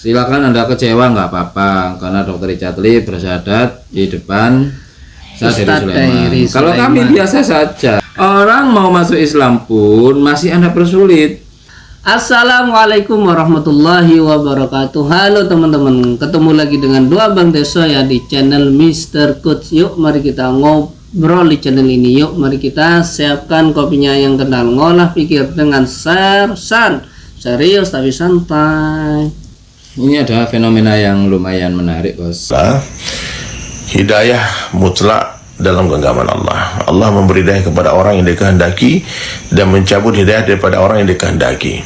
Silakan Anda kecewa nggak apa-apa, karena Dr. Richard Lee bersyahadat di depan Ustadz Dairi Sulaiman. Kalau kami biasa saja. Orang mau masuk Islam pun masih Anda persulit. Assalamualaikum warahmatullahi wabarakatuh. Halo teman-teman, ketemu lagi dengan dua Bang Deso ya di channel Mr. Coach. Yuk mari kita ngobrol di channel ini. Yuk mari kita siapkan kopinya yang kental, ngolah pikir dengan sersan, serius tapi santai. Ini ada fenomena yang lumayan menarik, Bos. Hidayah mutlak dalam genggaman Allah. Allah memberi hidayah kepada orang yang dikehendaki dan mencabut hidayah daripada orang yang dikehendaki.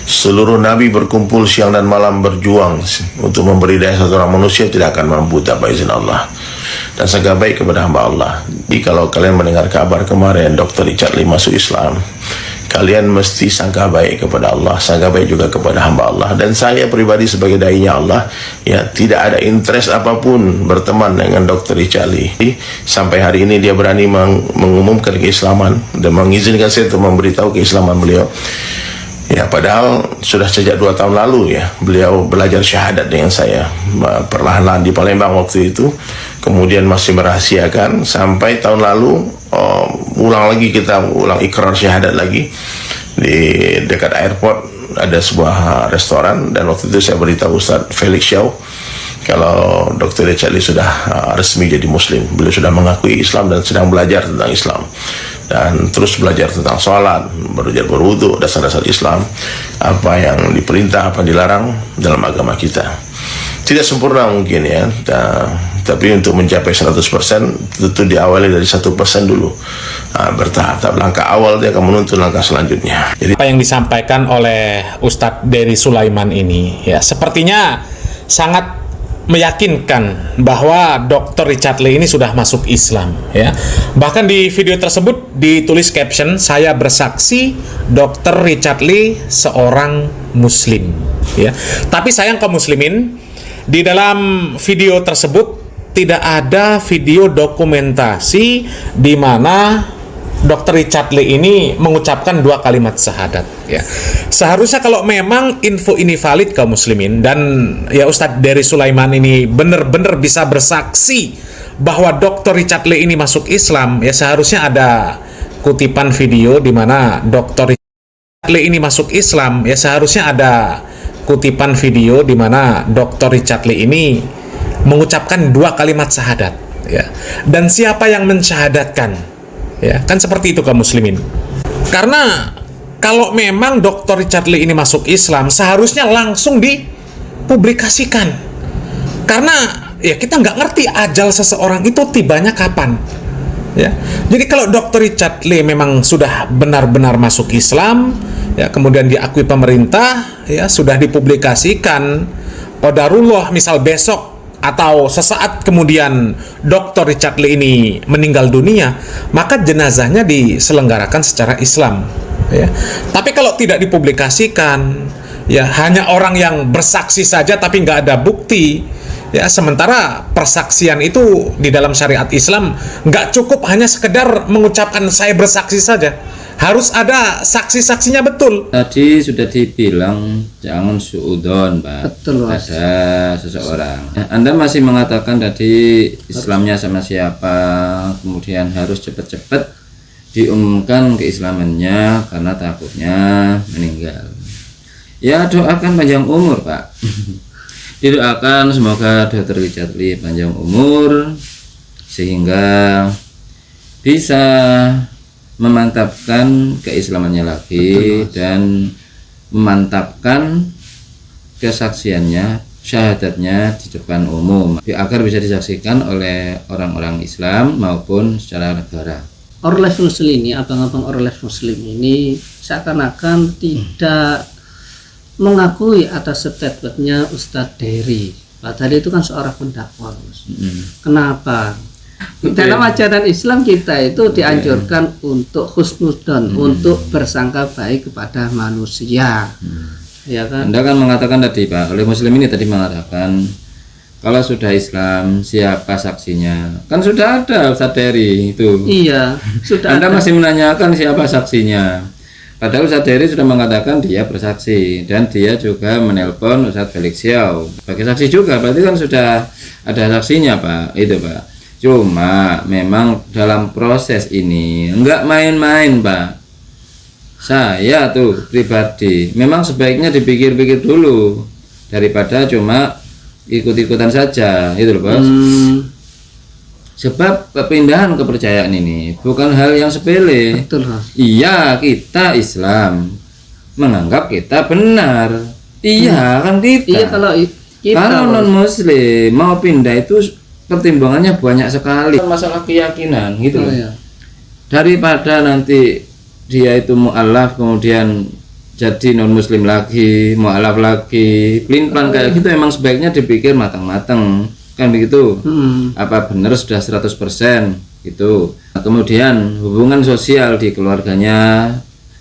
Seluruh nabi berkumpul siang dan malam berjuang untuk memberi hidayah satu orang manusia, tidak akan mampu tanpa izin Allah. Dan sangka baik kepada hamba Allah. Jadi kalau kalian mendengar kabar kemarin Dr. Richard Lee masuk Islam, kalian mesti sangka baik kepada Allah, sangka baik juga kepada hamba Allah. Dan saya pribadi sebagai dai-nya Allah, ya, tidak ada interest apapun berteman dengan Dr. Richard Lee. Sampai hari ini dia berani mengumumkan keislaman dan mengizinkan saya untuk memberitahu keislaman beliau. Ya, padahal sudah sejak 2 tahun lalu ya beliau belajar syahadat dengan saya perlahan-lahan di Palembang waktu itu. Kemudian masih merahasiakan sampai tahun lalu ulang ikrar syahadat lagi di dekat airport ada sebuah restoran, dan waktu itu saya beritahu Ustaz Felix Shaw kalau Dr. Richard Lee sudah resmi jadi muslim. Beliau sudah mengakui Islam dan sedang belajar tentang Islam dan terus belajar tentang sholat, belajar berwudu, dasar-dasar Islam, apa yang diperintah, apa yang dilarang dalam agama kita. Tidak sempurna mungkin ya, tapi untuk mencapai 100% tentu diawali dari 1% dulu. Bertahap, langkah awal dia akan menuntun langkah selanjutnya. Jadi apa yang disampaikan oleh Ustadz Dairi Sulaiman ini ya sepertinya sangat meyakinkan bahwa Dr. Richard Lee ini sudah masuk Islam ya. Bahkan di video tersebut ditulis caption, "Saya bersaksi Dr. Richard Lee seorang muslim." Ya. Tapi sayang kaum muslimin, di dalam video tersebut tidak ada video dokumentasi di mana Dr. Richard Lee ini mengucapkan 2 kalimat syahadat ya. Seharusnya kalau memang info ini valid kaum muslimin dan ya Ustadz Dairi Sulaiman ini benar-benar bisa bersaksi bahwa Dr. Richard Lee ini masuk Islam, ya seharusnya ada kutipan video di mana Dr. Richard Lee ini masuk Islam, ya seharusnya ada kutipan video di mana Dr. Richard Lee ini mengucapkan 2 kalimat syahadat ya. Dan siapa yang mensyahadatkan? Ya, kan seperti itu kaum muslimin. Karena kalau memang Dr. Richard Lee ini masuk Islam, seharusnya langsung dipublikasikan. Karena ya kita nggak ngerti ajal seseorang itu tibanya kapan. Ya. Jadi kalau Dr. Richard Lee memang sudah benar-benar masuk Islam, ya kemudian diakui pemerintah, ya sudah dipublikasikan, qadarullah misal besok atau sesaat kemudian Dr. Richard Lee ini meninggal dunia, maka jenazahnya diselenggarakan secara Islam ya. Tapi kalau tidak dipublikasikan, ya hanya orang yang bersaksi saja tapi nggak ada bukti ya. Sementara persaksian itu di dalam syariat Islam nggak cukup hanya sekedar mengucapkan saya bersaksi saja, harus ada saksi-saksinya betul. Tadi sudah dibilang jangan suudon, Pak. Betul, Mas. Ada seseorang. Anda masih mengatakan tadi Islamnya sama siapa, kemudian harus cepat-cepat diumumkan keislamannya karena takutnya meninggal. Ya doakan panjang umur, Pak. Didoakan semoga Dr. Richard Lee panjang umur sehingga bisa memantapkan keislamannya lagi. Betul, dan memantapkan kesaksiannya, syahadatnya di depan umum agar bisa disaksikan oleh orang-orang Islam maupun secara negara. Orles Muslim ini, abang-abang Orles Muslim ini seakan-akan tidak mengakui atas statementnya Ustadz Dairi. Pak tadi itu kan seorang pendakwah. Kenapa? Dalam ajaran Islam kita itu dianjurkan untuk husnudzon, untuk bersangka baik kepada manusia. Ya kan? Anda kan mengatakan tadi, Pak, oleh muslim ini tadi mengatakan kalau sudah Islam siapa saksinya? Kan sudah ada Ustadz Dairi itu. Iya, sudah. Anda ada. masih menanyakan siapa saksinya. Padahal Ustadz Dery sudah mengatakan dia bersaksi dan dia juga menelpon Ustadz Felix Xiao sebagai saksi juga, berarti kan sudah ada saksinya Pak, itu Pak. Cuma memang dalam proses ini enggak main-main Pak. Saya tuh pribadi memang sebaiknya dipikir-pikir dulu daripada cuma ikut-ikutan saja, itu loh Bos. Sebab perpindahan kepercayaan ini bukan hal yang sepele. Betul, Mas. Iya, kita Islam menganggap kita benar. Iya, kan kita. Iya, kalau non muslim mau pindah itu pertimbangannya banyak sekali. Masalah keyakinan gitu loh. Iya. Daripada nanti dia itu mu'alaf kemudian jadi non muslim lagi, mu'alaf lagi, pelin-pelan kayak gitu, emang sebaiknya dipikir matang-matang. Kan begitu. Apa benar sudah 100% gitu. Nah, kemudian hubungan sosial di keluarganya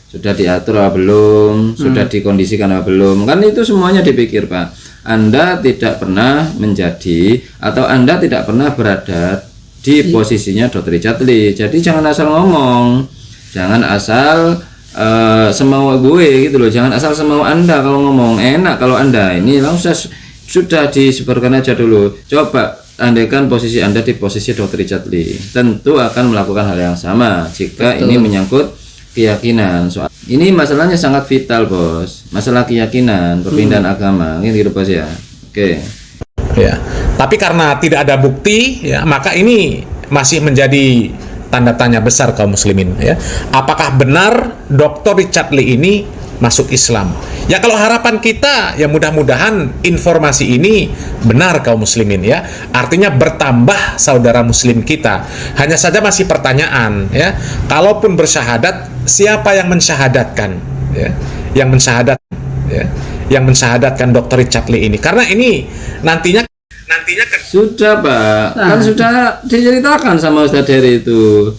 sudah diatur apa belum, sudah dikondisikan apa belum, kan itu semuanya dipikir Pak. Anda tidak pernah menjadi atau Anda tidak pernah berada di posisinya Dr. Richard Lee, jadi jangan asal ngomong, jangan asal semau gue gitu loh, jangan asal semau Anda kalau ngomong. Enak kalau Anda ini langsung sudah disebarkan aja dulu. Coba andaikan posisi Anda di posisi Dr. Richard Lee, tentu akan melakukan hal yang sama jika ini menyangkut keyakinan. Soal ini masalahnya sangat vital Bos, masalah keyakinan, perpindahan agama, gitu Bos ya. Oke. Ya, tapi karena tidak ada bukti, ya, maka ini masih menjadi tanda tanya besar kaum muslimin. Ya, apakah benar Dr. Richard Lee ini masuk Islam? Ya, kalau harapan kita ya mudah-mudahan informasi ini benar kaum muslimin, ya. Artinya bertambah saudara muslim kita. Hanya saja masih pertanyaan, ya. Kalaupun bersyahadat, siapa yang mensyahadatkan, ya? Yang mensyahadatkan Dr. Richard Lee ini? Karena ini nantinya sudah Pak, kan sudah diceritakan sama Ustadz Dery itu.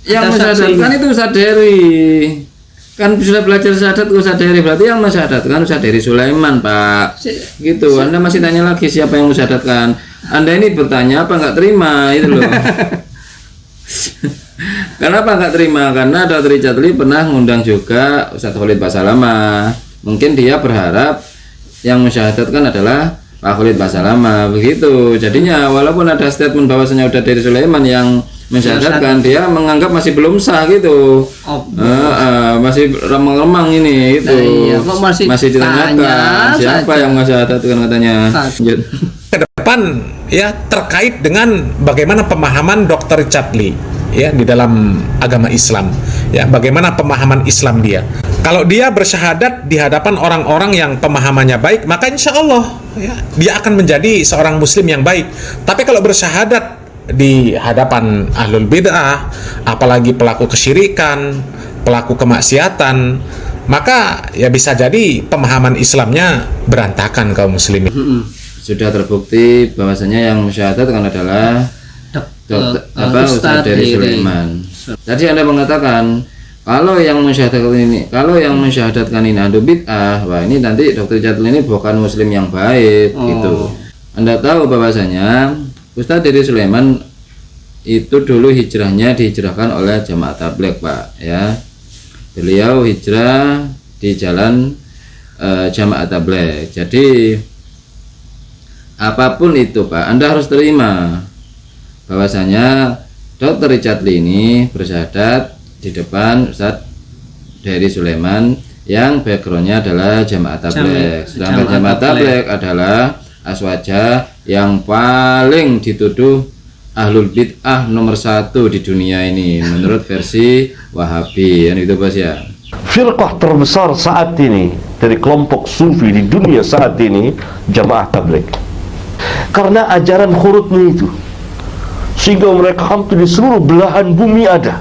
Yang mensyahadatkan itu Ustadz Dery. Kan sudah belajar syahadat ke Ustadz Dery, berarti yang mensyahadatkan Ustadz Dery Sulaiman Pak. Gitu. Anda masih tanya lagi siapa yang mensyahadatkan? Anda ini bertanya apa nggak terima itu loh. Kenapa nggak terima? Karena Dr. Richard Lee pernah ngundang juga Ustadz Khalid Basalamah. Mungkin dia berharap yang mensyahadatkan adalah Pak Khalid Basalamah, begitu. Jadinya walaupun ada statement bahwasanya Ustadz Dery Sulaiman yang mensyahadatkan, dia menganggap masih belum sah gitu. Masih remang-remang ini itu. Iya, kok masih ditanyakan siapa yang mensyahadatkan katanya. Ke depan ya terkait dengan bagaimana pemahaman Dr. Richard Lee, ya, di dalam agama Islam, ya, bagaimana pemahaman Islam dia. Kalau dia bersyahadat di hadapan orang-orang yang pemahamannya baik, maka insya Allah, ya, dia akan menjadi seorang muslim yang baik. Tapi kalau bersyahadat di hadapan ahlul bid'ah, apalagi pelaku kesyirikan, pelaku kemaksiatan, maka ya bisa jadi pemahaman Islamnya berantakan kaum muslimin. Sudah terbukti bahwasanya yang mensyahadatkan adalah Ustadz Dery Sulaiman. Tadi Anda mengatakan kalau yang mensyahadatkan ini ahlul bid'ah, wah ini nanti Dr. Richard Lee ini bukan muslim yang baik gitu. Anda tahu bahwasanya Ustadz Dery Sulaiman itu dulu hijrahnya dihijrahkan oleh Jamaah Tabligh Pak, ya. Beliau hijrah di jalan Jamaah Tabligh. Jadi apapun itu Pak, Anda harus terima bahwasanya Dr. Richard Lee ini bersyahadat di depan Ustadz Dery Sulaiman yang backgroundnya adalah Jamaah Tabligh. Sedangkan Jamaah Tabligh adalah aswaja yang paling dituduh ahlul bid'ah nomor 1 di dunia ini menurut versi Wahabi, kan itu Bos ya. Firqah terbesar saat ini dari kelompok sufi di dunia saat ini Jamaah Tabligh, karena ajaran khurutnya itu, sehingga mereka hampir di seluruh belahan bumi ada.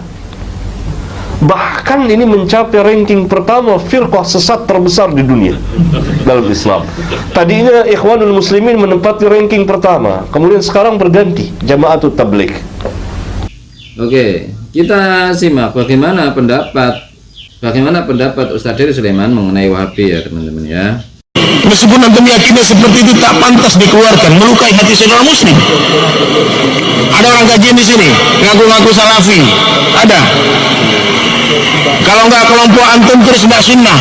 Bahkan ini mencapai ranking pertama firqah sesat terbesar di dunia dalam Islam. Tadinya Ikhwanul Muslimin menempati ranking pertama, kemudian sekarang berganti Jamaatul Tabligh. Oke, kita simak bagaimana pendapat Ustadz Dery Sulaiman mengenai Wahabi ya teman-teman ya. Meskipun antum yakinnya seperti itu tak pantas dikeluarkan, melukai hati saudara muslim. Ada orang kajian di sini ngaku-ngaku salafi, ada. Kalau enggak kelompok antum terus tidak sunnah,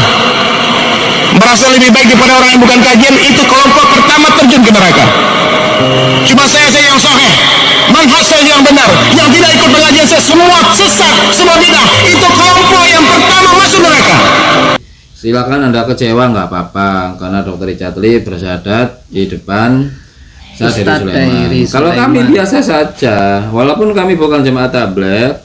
merasa lebih baik daripada orang yang bukan kajian, itu kelompok pertama terjun ke neraka. Cuma saya yang sahih, manhaj saya yang benar, yang tidak ikut pengajian saya semua sesat, semua bidah. Itu kelompok yang pertama masuk neraka. Silakan Anda kecewa nggak apa-apa, karena Dr. Richard Lee bersyahadat di depan Ustadz Dairi Sulaiman. Kalau kami biasa saja, walaupun kami bukan jemaah tabligh,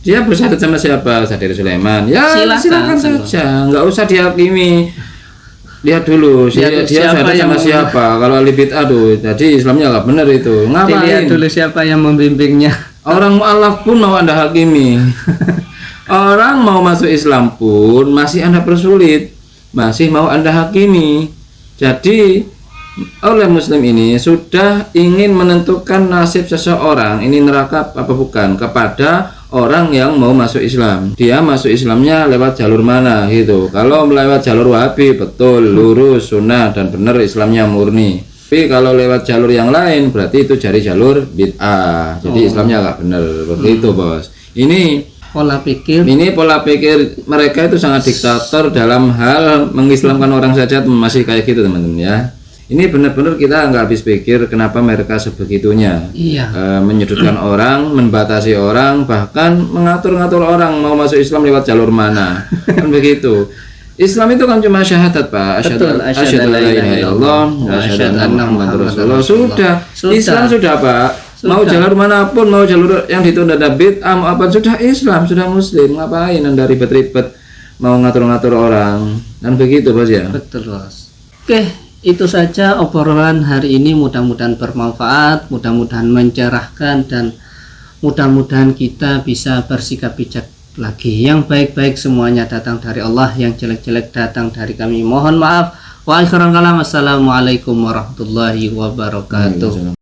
dia bersyahadat sama siapa? Ustadz Dairi Sulaiman. Ya silakan saja, nggak usah dihakimi. Lihat dulu dia syahadat sama siapa. Kalau ahli bid'ah tuh, jadi Islamnya nggak benar itu. Ngapain? Lihat dulu siapa yang membimbingnya. Orang mu'alaf pun mau Anda hakimi. Orang mau masuk Islam pun masih Anda persulit, masih mau Anda hakimi. Jadi oleh muslim ini sudah ingin menentukan nasib seseorang, ini neraka apa bukan, kepada orang yang mau masuk Islam. Dia masuk Islamnya lewat jalur mana gitu. Kalau melewat jalur Wahabi, betul, lurus, sunnah dan benar, Islamnya murni. Tapi kalau lewat jalur yang lain, berarti itu dari jalur bid'ah. Jadi Islamnya nggak benar. Seperti itu, bos. Ini pola pikir mereka itu sangat diktator dalam hal mengislamkan orang saja, masih kayak gitu teman-teman ya. Ini benar-benar kita nggak habis pikir kenapa mereka sebegitunya. Menyudutkan orang, membatasi orang, bahkan mengatur-ngatur orang mau masuk Islam lewat jalur mana. Kan begitu. Islam itu kan cuma syahadat, Pak. Asyhadu an la ilaha illallah wa asyhadu anna muhammadar rasulullah. Sudah. Islam sudah, Pak. Mau jalur manapun, mau jalur yang ditunda bid'ah, mau apa, sudah Islam, sudah muslim. Ngapain Anda ribet-ribet mau ngatur-ngatur orang? Dan begitu, Bos ya. Betul, Bos. Oke, itu saja obrolan hari ini, mudah-mudahan bermanfaat, mudah-mudahan mencerahkan, dan mudah-mudahan kita bisa bersikap bijak lagi. Yang baik-baik semuanya datang dari Allah, yang jelek-jelek datang dari kami. Mohon maaf. Wa akhiran kalam, assalamualaikum warahmatullahi wabarakatuh.